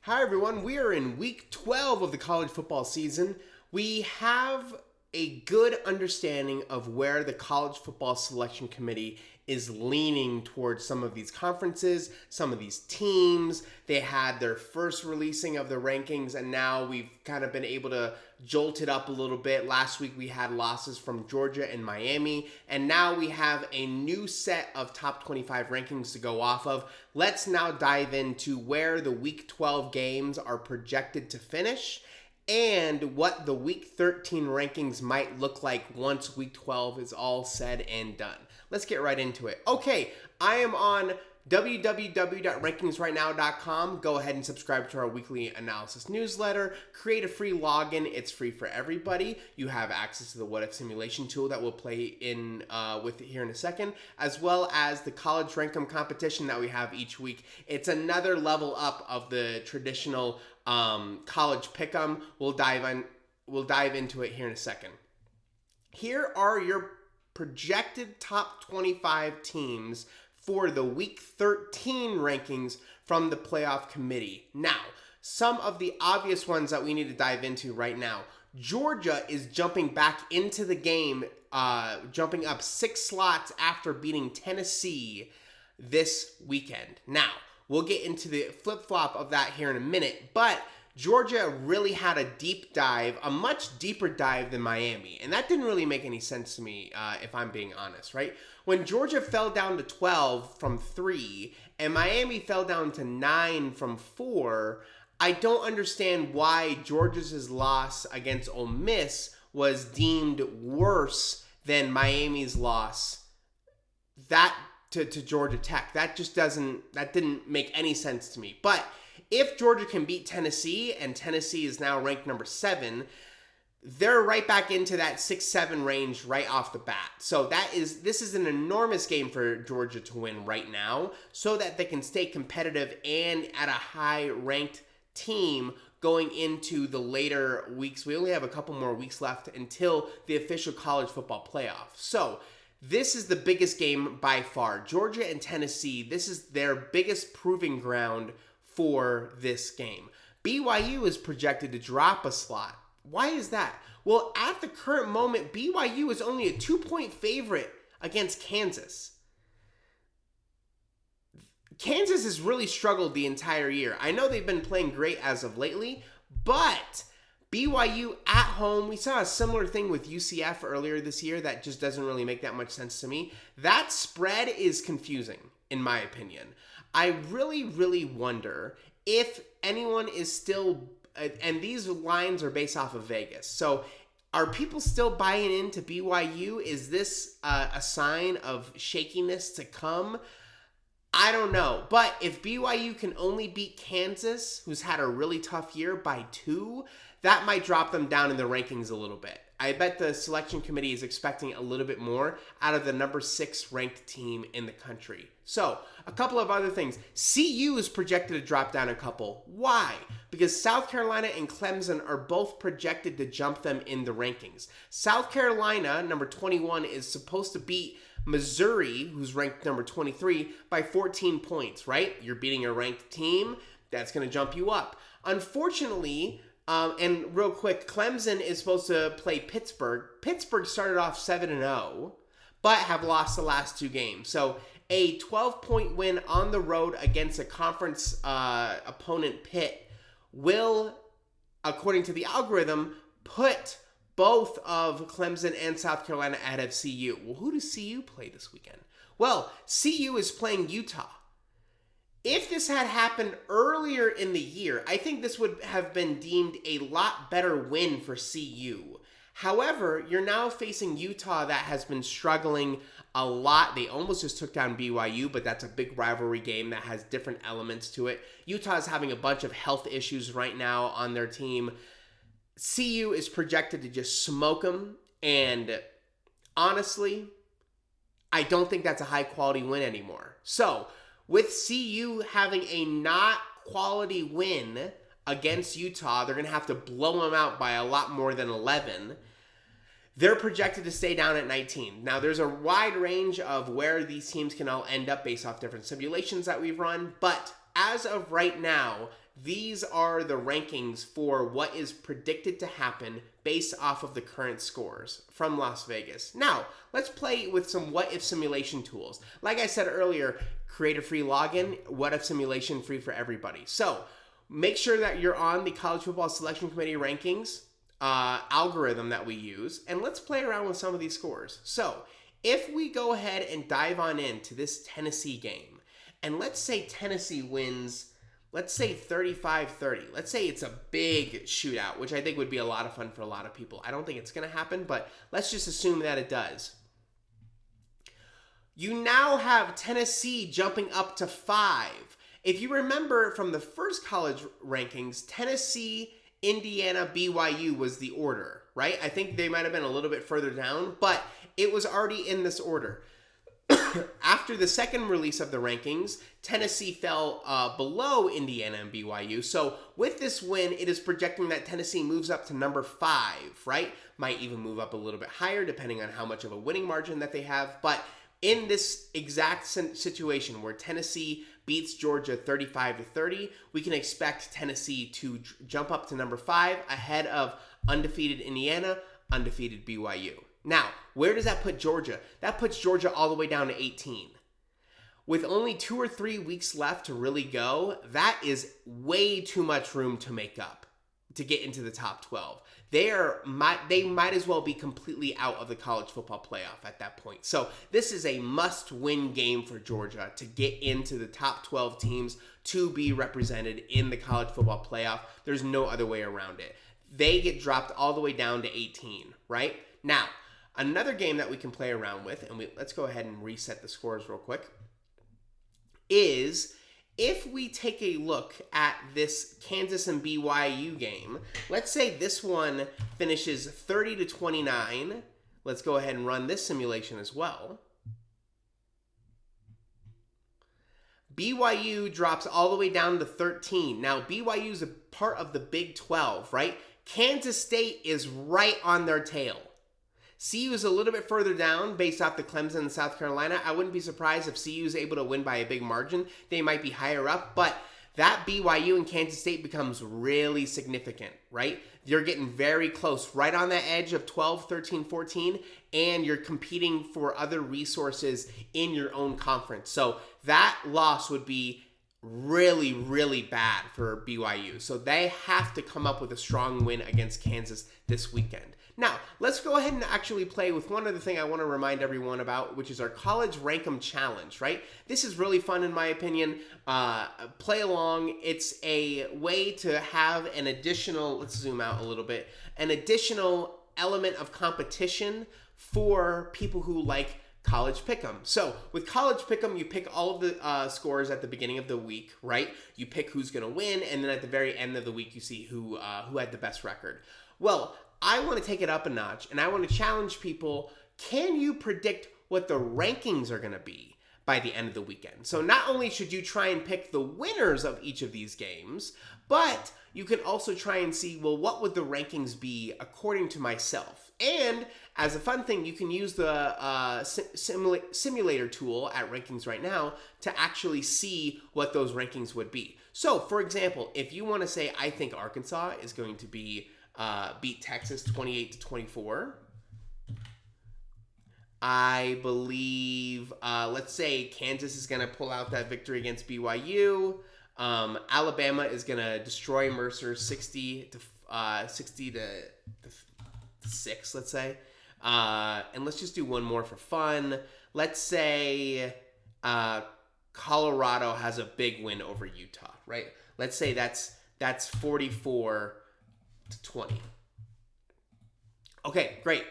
Hi everyone, we are in week 12 of the college football season. We have a good understanding of where the college football selection committee is leaning towards some of these conferences, some of these teams. They had their first releasing of the rankings, and now we've kind of been able to jolt it up a little bit. Last week we had losses from Georgia and Miami, and now we have a new set of top 25 rankings to go off of. Let's now dive into where the week 12 games are projected to finish and what the week 13 rankings might look like once week 12 is all said and done. Let's get right into it. Okay, I am on www.rankingsrightnow.com. Go ahead and subscribe to our weekly analysis newsletter. Create a free login. It's free for everybody. You have access to the What If simulation tool that we'll play in with here in a second, as well as the college rankum competition that we have each week. It's another level up of the traditional college pick'em. We'll dive into it here in a second. Here are your projected top 25 teams for the week 13 rankings from the playoff committee. Now, some of the obvious ones that we need to dive into right now. Georgia is jumping back into the game, jumping up 6 slots after beating Tennessee this weekend. Now, we'll get into the flip-flop of that here in a minute, but Georgia really had a deep dive, a much deeper dive than Miami. And that didn't really make any sense to me, if I'm being honest, right? When Georgia fell down to 12 from 3 and Miami fell down to 9 from 4, I don't understand why Georgia's loss against Ole Miss was deemed worse than Miami's loss to Georgia Tech. That didn't make any sense to me. But if Georgia can beat Tennessee, and Tennessee is now ranked number 7, they're right back into that 6-7 range right off the bat. So this is an enormous game for Georgia to win right now so that they can stay competitive and at a high-ranked team going into the later weeks. We only have a couple more weeks left until the official college football playoff. So this is the biggest game by far. Georgia and Tennessee, this is their biggest proving ground for this game. BYU is projected to drop a slot. Why is that? Well, at the current moment, BYU is only a 2-point favorite against Kansas. Kansas has really struggled the entire year. I know they've been playing great as of lately, but BYU at home, we saw a similar thing with UCF earlier this year that just doesn't really make that much sense to me. That spread is confusing, in my opinion. I really, really wonder if anyone is still, and these lines are based off of Vegas, so are people still buying into BYU? Is this a sign of shakiness to come? I don't know, but if BYU can only beat Kansas, who's had a really tough year, by 2, that might drop them down in the rankings a little bit. I bet the selection committee is expecting a little bit more out of the number 6 ranked team in the country. So, a couple of other things. CU is projected to drop down a couple. Why? Because South Carolina and Clemson are both projected to jump them in the rankings. South Carolina, number 21, is supposed to beat Missouri, who's ranked number 23, by 14 points, right? You're beating a ranked team. That's going to jump you up. Unfortunately, and real quick, Clemson is supposed to play Pittsburgh. Pittsburgh started off 7-0, but have lost the last 2 games. So a 12-point win on the road against a conference opponent, Pitt, will, according to the algorithm, put both of Clemson and South Carolina ahead of CU. Well, who does CU play this weekend? Well, CU is playing Utah. If this had happened earlier in the year, I think this would have been deemed a lot better win for CU. However, you're now facing Utah that has been struggling a lot. They almost just took down BYU, but that's a big rivalry game that has different elements to it. Utah is having a bunch of health issues right now on their team. CU is projected to just smoke them, and honestly, I don't think that's a high-quality win anymore. So, with CU having a not quality win against Utah, they're going to have to blow them out by a lot more than 11. They're projected to stay down at 19. Now, there's a wide range of where these teams can all end up based off different simulations that we've run, but as of right now, these are the rankings for what is predicted to happen based off of the current scores from Las Vegas. Now, let's play with some what-if simulation tools. Like I said earlier, create a free login, what-if simulation free for everybody. So, make sure that you're on the College Football Selection Committee rankings algorithm that we use, and let's play around with some of these scores. So, if we go ahead and dive on into this Tennessee game, and let's say Tennessee wins, let's say 35-30. Let's say it's a big shootout, which I think would be a lot of fun for a lot of people. I don't think it's going to happen, but let's just assume that it does. You now have Tennessee jumping up to 5. If you remember from the first college rankings, Tennessee, Indiana, BYU was the order, right? I think they might have been a little bit further down, but it was already in this order. After the second release of the rankings, Tennessee fell below Indiana and BYU. So with this win, it is projecting that Tennessee moves up to number 5, right? Might even move up a little bit higher depending on how much of a winning margin that they have. But in this exact situation where Tennessee beats Georgia 35-30, we can expect Tennessee to jump up to number 5 ahead of undefeated Indiana, undefeated BYU. Now, where does that put Georgia? That puts Georgia all the way down to 18. With only 2 or 3 weeks left to really go, that is way too much room to make up to get into the top 12. They might as well be completely out of the college football playoff at that point. So this is a must-win game for Georgia to get into the top 12 teams to be represented in the college football playoff. There's no other way around it. They get dropped all the way down to 18, right? Now, another game that we can play around with, and let's go ahead and reset the scores real quick, is if we take a look at this Kansas and BYU game, let's say this one finishes 30-29. Let's go ahead and run this simulation as well. BYU drops all the way down to 13. Now, BYU is a part of the Big 12, right? Kansas State is right on their tail. CU is a little bit further down based off the Clemson and South Carolina. I wouldn't be surprised if CU is able to win by a big margin. They might be higher up, but that BYU and Kansas State becomes really significant, right? You're getting very close, right on the edge of 12, 13, 14, and you're competing for other resources in your own conference. So that loss would be really, really bad for BYU. So they have to come up with a strong win against Kansas this weekend. Now, let's go ahead and actually play with one other thing I want to remind everyone about, which is our College Rankem Challenge, right? This is really fun in my opinion. Play along. It's a way to have an additional, let's zoom out a little bit, an additional element of competition for people who like College Pick'em. So with College Pick'em, you pick all of the scores at the beginning of the week, right? You pick who's going to win, and then at the very end of the week, you see who had the best record. Well, I want to take it up a notch, and I want to challenge people. Can you predict what the rankings are going to be by the end of the weekend? So not only should you try and pick the winners of each of these games, but you can also try and see, well, what would the rankings be according to myself? And as a fun thing, you can use the simulator tool at Rankings right now to actually see what those rankings would be. So, for example, if you want to say, I think Arkansas is going to be beat Texas 28-24. I believe, let's say Kansas is going to pull out that victory against BYU. Alabama is going to destroy Mercer 60 to 6, let's say. And let's just do one more for fun. Let's say Colorado has a big win over Utah, right? Let's say that's 44-20. Okay, great.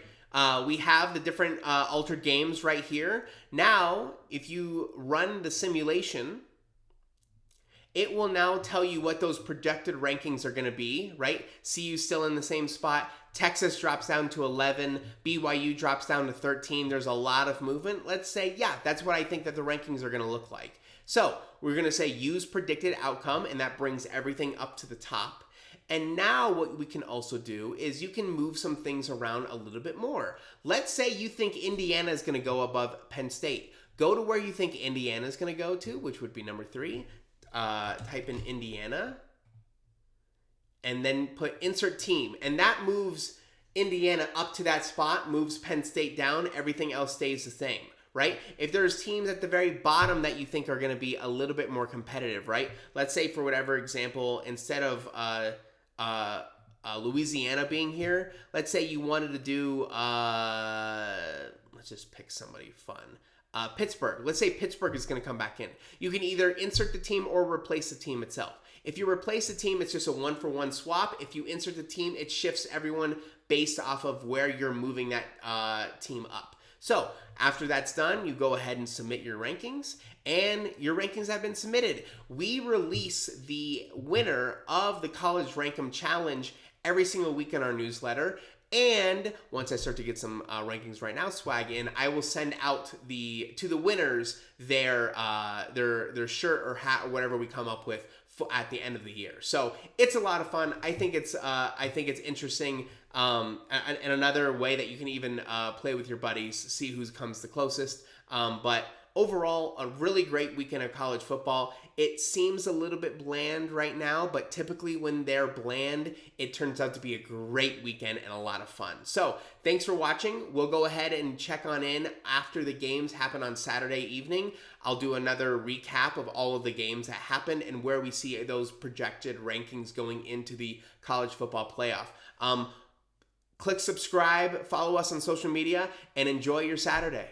We have the different altered games right here. Now, if you run the simulation, it will now tell you what those projected rankings are going to be, right? CU still in the same spot. Texas drops down to 11. BYU drops down to 13. There's a lot of movement. Let's say, yeah, that's what I think that the rankings are going to look like. So we're going to say use predicted outcome, and that brings everything up to the top. And now what we can also do is you can move some things around a little bit more. Let's say you think Indiana is going to go above Penn State. Go to where you think Indiana is going to go to, which would be number 3. Type in Indiana. and then put insert team. And that moves Indiana up to that spot, moves Penn State down. Everything else stays the same, right? If there's teams at the very bottom that you think are going to be a little bit more competitive, right? Let's say for whatever example, instead of Louisiana being here, let's say you wanted to do, let's just pick somebody fun. Pittsburgh. Let's say Pittsburgh is going to come back in. You can either insert the team or replace the team itself. If you replace the team, it's just a 1-for-1 swap. If you insert the team, it shifts everyone based off of where you're moving that team up. So after that's done, you go ahead and submit your rankings, and your rankings have been submitted. We release the winner of the College Rankem Challenge every single week in our newsletter. And once I start to get some rankings right now swag in, I will send out to the winners their shirt or hat or whatever we come up with at the end of the year. So it's a lot of fun. I think it's interesting. And another way that you can even play with your buddies, see who comes the closest. But overall, a really great weekend of college football. It seems a little bit bland right now, but typically when they're bland, it turns out to be a great weekend and a lot of fun. So thanks for watching. We'll go ahead and check on in after the games happen on Saturday evening. I'll do another recap of all of the games that happened and where we see those projected rankings going into the college football playoff. Click subscribe, follow us on social media, and enjoy your Saturday.